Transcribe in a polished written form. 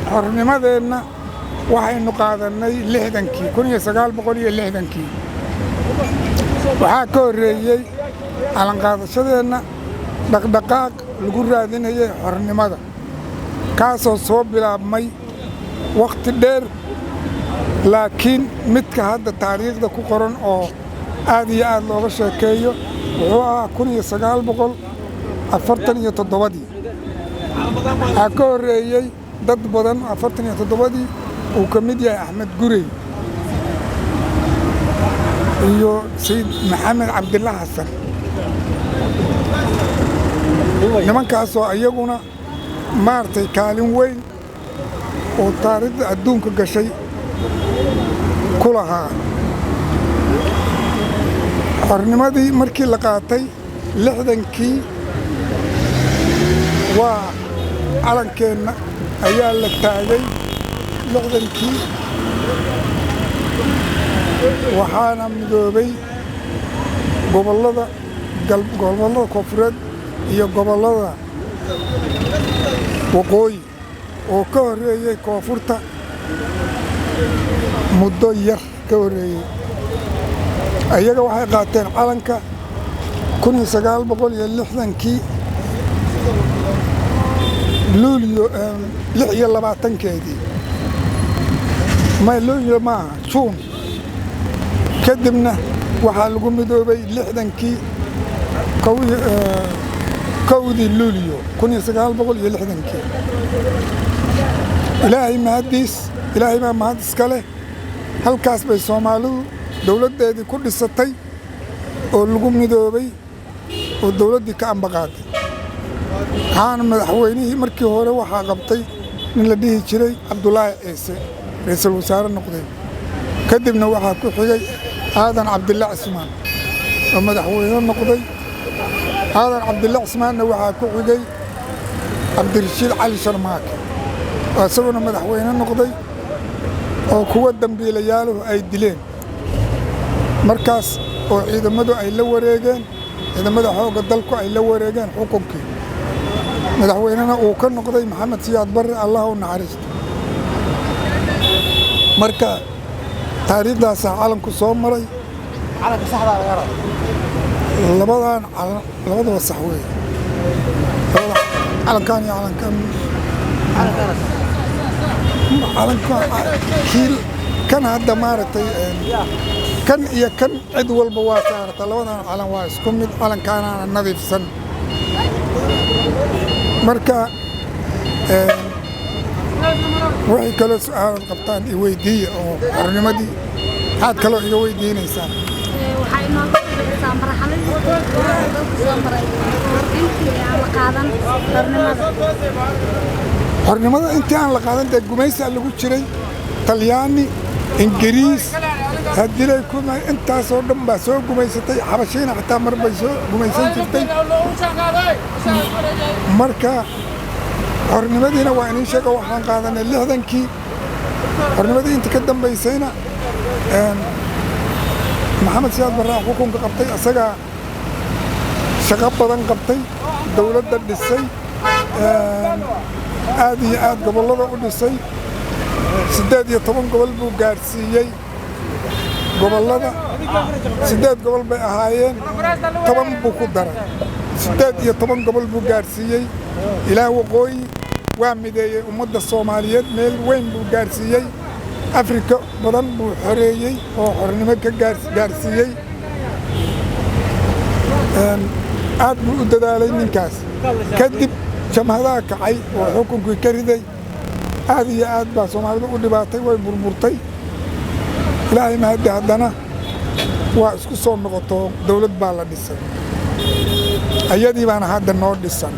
xornimadeenna waxaynu qaadanay 60kii 1960kii waxaa ka horreeyey calanqaadashadeenna dhaqdhaqaaq lagu raadinayay xornimada kaasoo soo bilaabmay waqti dheer laakiin midka hadda taariikhda ku qoran oo aad iyo aad looga sheekeeyo wuxuu ahaa 1947 waxaa ka horreeyey dad badan 47 uu ka mid yahay Axmed Gurey iyo Sayid Maxamed Cabdilla Xasan nimankaasoo iyaguna maartay kaalin weyn oo taariikhda adduunka gashay ku lahaa xornimadii markii la qaatay 60kii waa calankeenna ayaa la taagay 60kii waxaana midoobay gobollada koonfureed iyo gobollada waqooyi oo ka horreeyey koonfurta muddo yar ka horreeyey ayaga waxay qaateen calanka 1960kii luulyo 26keedii luulyo maaha juun kadibna waxaa lagu midoobay 60kii kowdii luulyo 1960kii ilaahay baa mahad iska leh halkaas bay Soomaalidu dawladdeedii ku dhisatay oo lagu midoobay oo dawladdii ka ambaqaaday waxaana madaxweynihii markii hore waxaa qabtay nin la dhihi jiray Cabdulaahi Ciise ra'iisul wasaare noqday kadibna waxaa ku xigay Aadan Cabdilla Cismaan oo madaxweyne noqday Aadan Cabdilla Cismaanna waxaa ku xigay Cabdirashiid Cali Sharmaake oo isaguna madaxweyne noqday oo kuwa dambiilayaaluhu ay dileen markaas oo ciidamadu ay la wareegeen ciidamada xoogga dalku ay la wareegeen xukunkii madaxweynena uu ka noqday Maxamed Siyaad Barre Allah u naxariisto marka taariikhdaas calanku soo maray calanka saxda ah labadaba sax weey calankan iyo calankan kiil kan hadda maaragtay kan iyo kan cid walba waa saarata labadan calan waa isku mid calankaana nadiifsan marka waxay kala su'aal qabtaan i weydiiyo oo xornimadii aad kale iga weydiinaysaa waxay noo qabtaa marxaladii soo maray intii aan la qaadan xornimada intii aan la qaadan dee gumaysiga lagu jiray Talyaani Ingiriis haddii kuma intaasoo dhan baa soo gumaysatay xabashiina xitaa mar bay soo gumaysan jirtay marka xornimadiina waa inay sheego waxaan qaadanay 60kii xornimadii inta ka dambaysayna Maxamed Siyaad Barre xukunka qabtay asaga shaqo badan qabtay dawladda dhisay aad iyo aad gobollada u dhisay 18 gobol buu gaarsiiyey gobollada 8 gobol bay ahaayeen 10 buu ku daray 18 gobol buu gaarsiiyey ilaa waqooyi waa mideeyey ummadda Soomaaliyeed meel weyn buu gaarsiiyey Afrika badan buu xoreeyey oo xornimo ka gaarsiiyey aad buu u dadaalay ninkaas kadib jamhadaha kacay oo xukunkii ka riday aad iyo aad baa Soomaalidu u dhibaatay way burburtay ilaahay mahadi haddana waa isku soo noqoto dawlad baa la dhisay ayadii baana hadda noo dhisan